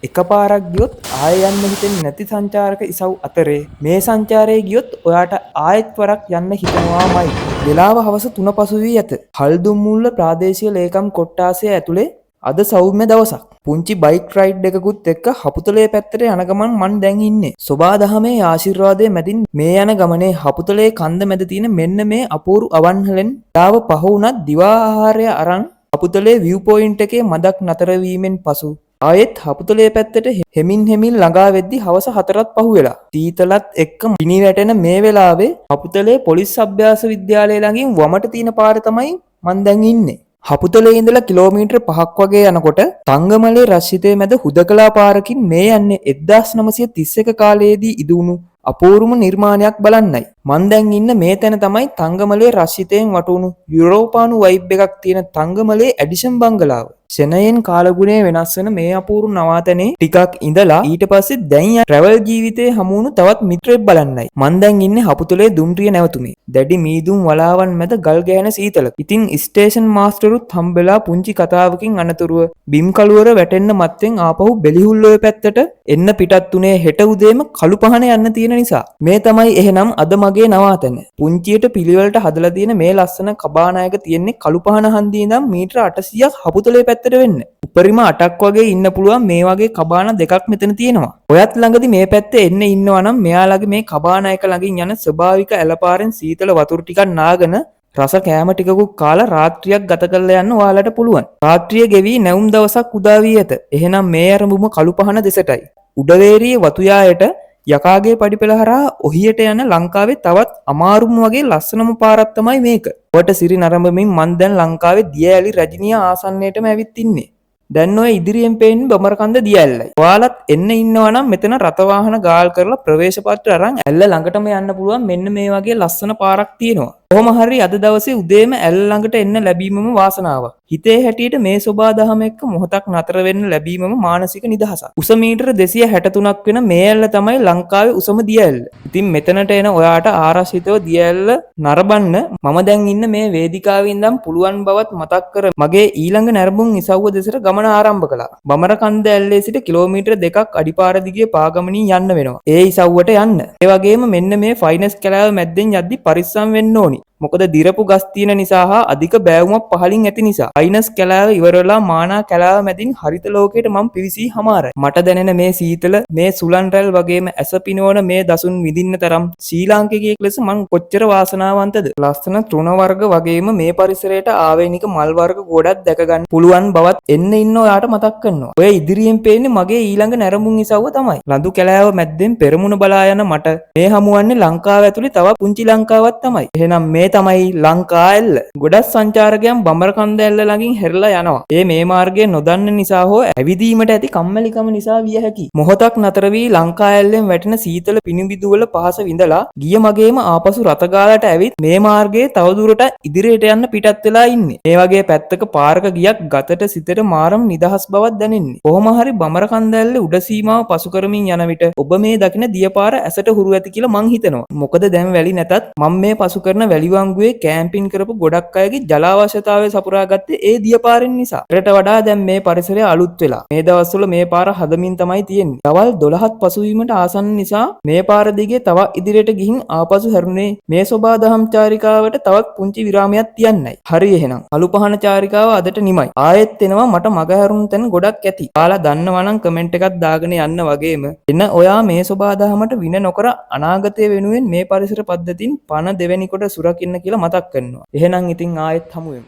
එකපාරක් ගියොත් ආයෙ යන්න හිතෙන්නේ නැති සංචාරක ඉසව් අතරේ මේ සංචාරයේ ගියොත් ඔයාට ආයෙත් වරක් යන්න හිතෙනවාමයි. වෙලාව හවස 3 පසු වී ඇත. හල්දුම්මුල්ල ප්‍රාදේශීය ලේකම් කොට්ටාසය ඇතුලේ අද සෞම්‍ය දවසක්. පුංචි බයික් රයිඩ් එකකුත් එක්ක හපුතලේ පැත්තට යන ගමන් මං දැන් ඉන්නේ. සෝබාදහමේ ආශිර්වාදයේ මැදින් මේ යන ගමනේ හපුතලේ කන්ද මැද තියෙන මෙන්න මේ අපූරු අවන්හලෙන් ඩාව පහ වුණත් දිවා ආහාරය අරන් හපුතලේ view point එකේ මදක් නතර වීමෙන් පසු ආයෙත් හපුතලේ පැත්තට හෙමින් ළඟා වෙද්දි හවස 4ත් පහුවෙලා. සීතලත් එක්ක පිණි වැටෙන මේ වෙලාවේ හපුතලේ පොලිස් අභ්‍යාස විද්‍යාලය ළඟින් වමට තියෙන පාර තමයි මං දැන් ඉන්නේ. හපුතලේ ඉඳලා කිලෝමීටර් 5ක් වගේ යනකොට තංගමලේ රශ්මිතේ මැද හුදකලා පාරකින් මේ යන්නේ 1931 කාලයේදී ඉදුණු අපූර්වම නිර්මාණයක් බලන්නයි. මං දැන් ඉන්න මේ තැන තමයි තංගමලේ රශ්මිතයෙන් වටුණු යුරෝපානු වයිබ් එකක් තියෙන තංගමලේ ඇඩිෂන් බංගලාව. ශනයෙන් කාලගුණය වෙනස් වෙන මේ අපූර්ව නවාතැනේ ටිකක් ඉඳලා ඊට පස්සේ දැන් ට්‍රැවල් ජීවිතේ හමුණු තවත් මිත්‍රයෙක් බලන්නයි. මං දැන් ඉන්නේ හපුතලේ දුම්රිය නැවතුමේ. දැඩි මීදුම් වලාවන් මැද ගල් ගැහෙන සීතල. ඉතින් ස්ටේෂන් මාස්ටරුත් හම්බෙලා පුංචි කතාවකින් අනතුරුව බිම් කළුවර වැටෙන්න මත්තෙන් ආපහු බෙලිහුල්ලොය පැත්තට එන්න පිටත් උනේ හෙට උදේම කළු පහන යන්න තියෙන නිසා. මේ තමයි එහෙනම් අද මගේ නවාතැන. පුංචියට පිළිවෙලට හදලා තියෙන මේ ලස්සන කබානායක තියෙන්නේ කළු පහන හන්දියේ ඉඳන් මීටර 800ක් හපුතලේ පැත්තට වෙන්න. උපරිම 8ක් වගේ ඉන්න පුළුවන් මේ වගේ කබාන දෙකක් මෙතන තියෙනවා. ඔයත් ළඟදි මේ පැත්තේ එන්න ඉන්නවා නම් මෙයාලගේ මේ කබානායක ළඟින් යන ස්වභාවික ඇලපාරෙන් සීතල වතුර ටිකක් නාගෙන රස කෑම ටිකකුත් කාලා රාත්‍රියක් ගත කරලා යන්න ඔයාලට පුළුවන්. රාත්‍රිය ගෙවි නැවුම් දවසක් උදා වී ඇත. එහෙනම් මේ අරඹුම කළු පහන දෙසටයි. උඩවේරියේ වතුයායට යකාගේ පඩිපෙළ හරහා ඔහියට යන ලංකාවේ තවත් අමාරුම වගේ ලස්සනම පාරක් තමයි මේක. ඔයාට සිරි නරඹමින් මන් දැන් ලංකාවේ දියඇලි රජිනිය ආසන්නයටම ඇවිත් ඉන්නේ. දැන් ඔය ඉදිරියෙන් පේන්නේ බමරකන්ද දියඇල්ලයි. ඔයාලත් එන්න ඉන්නවා නම් මෙතන රත වාහන ගාල් කරලා ප්‍රවේශ පත්‍ර අරන් ඇල්ල ළඟටම යන්න පුළුවන්. මෙන්න මේ වගේ ලස්සන පාරක් තියෙනවා. කොහොම හරි අද දවසේ උදේම ඇල්ල ළඟට එන්න ලැබීමම වාසනාවක්. හිතේ හැටියට මේ සෝබාදහම එක්ක මොහොතක් නතර වෙන්න ලැබීමම මානසික නිදහසක්. උස මීටර 263ක් වෙන මේ ඇල්ල තමයි ලංකාවේ උසම දියඇල්ල. ඉතින් මෙතනට එන ඔයාට ආරක්ෂිතව දියඇල්ල නරඹන්න මම දැන් ඉන්න මේ වේදිකාවේ ඉඳන් පුළුවන් බවත් මතක් කර මගේ ඊළඟ නැරඹුම් ඉසව්ව දෙසට ගමන ආරම්භ කළා. බමරකන්ද ඇල්ලේ සිට කිලෝමීටර 2ක් අඩිපාර දිගේ පාගමනින් යන්න වෙනවා. ඒ ඉසව්වට යන්න. ඒ වගේම මෙන්න මේ ෆයිනස් කැලෑව මැද්දෙන් යද්දි පරිස්සම් වෙන්න ඕනි. මොකද දිරපු ගස් තියෙන නිසා හා අධික බෑවුමක් පහලින් ඇති නිසා. ෆයිනස් කැලෑව ඉවරලා මානා කැලෑව මැදින් හරිත ලෝකයට මම පිවිසී හමාරයි. මට දැනෙන මේ සීතල, මේ සුලන් රැල් වගේම ඇස පිනවන මේ දසුන් විඳින්න තරම් ශ්‍රී ලාංකිකයෙක් ලෙස මං කොච්චර වාසනාවන්තද. ලස්සන තෘණ වර්ග වගේම මේ පරිසරයට ආවේනික මල් වර්ග ගොඩක් දැක ගන්න පුළුවන් බවත් එන්න ඉන්න ඔයාට මතක් කරනවා. ඔය ඉදිරියෙන් පේන්නේ මගේ ඊළඟ නැරඹුම් ඉසව්ව තමයි. ලඳු කැලෑව මැද්දෙන් පෙරමුණ බලා යන මට මේ හමුවන්නේ ලංකාව ඇතුලේ තවත් පුංචි ලංකාවක් තමයි. එහෙනම් මේ තමයි ලංකා ඇල්ල. ගොඩක් සංචාරකයන් බඹරකන්ද ඇල්ල ළඟින් හැරිලා යනවා. මේ මාර්ගය නොදන්න නිසා හෝ ඇවිදීමට ඇති කම්මැලිකම නිසා විය හැකියි. මොහොතක් නතර වී ලංකා ඇල්ලෙන් වැටෙන සීතල පිනිබිදු වල පහස විඳලා ගිය මගේම ආපසු රත ගාලට ඇවිත් මේ මාර්ගයේ තවදුරට ඉදිරියට යන්න පිටත් වෙලා ඉන්නේ. මේ වගේ පැත්තක පාරක ගියක් ගතට සිතට මාරම නිදහස් බවක් දැනෙන්නේ. කොහොම හරි බඹරකන්ද ඇල්ලේ උඩ සීමාව පසු කරමින් යන විට ඔබ මේ දකින දියපාර ඇසට හුරු ඇති කියලා මං හිතනවා. මොකද දැන් වැලි නැතත් මම මේ පසු කරන වැලිවංගුවේ කැම්පින් කරපු ගොඩක් අයගේ ජලාවශ්‍යතාවය සපුරා ගත්තේ ඒ දියපාරෙන් නිසා. ඊට වඩා දැන් මේ පරිසරය අලුත් වෙලා. මේ දවස්වල මේ පාර හදමින් තමයි තියෙන්නේ. දවල් 12ත් පසුවීමට ආසන්න නිසා මේ පාර දිගේ තව ඉදිරියට ගිහින් ආපසු හැරුණේ මේ සෝබාදහම් චාරිකාවට තවත් පුංචි විරාමයක් තියන්නයි. හරි එහෙනම් අලු පහන චාරිකාව අදට නිමයි. ආයෙත් එනවා මට මග හැරුණු තැන ගොඩක් ඇති. ඔයාලා දන්නවා නම් කමෙන්ට් එකක් දාගෙන යන්න වගේම එන ඔයා මේ සෝබාදහමට වින නොකර අනාගතය වෙනුවෙන් මේ පරිසර පද්ධතින් පණ දෙවෙනි කොට සුරකින්න කියලා මතක් කරනවා. එහෙනම් ඉතින් ආයෙත් හමු වෙමු.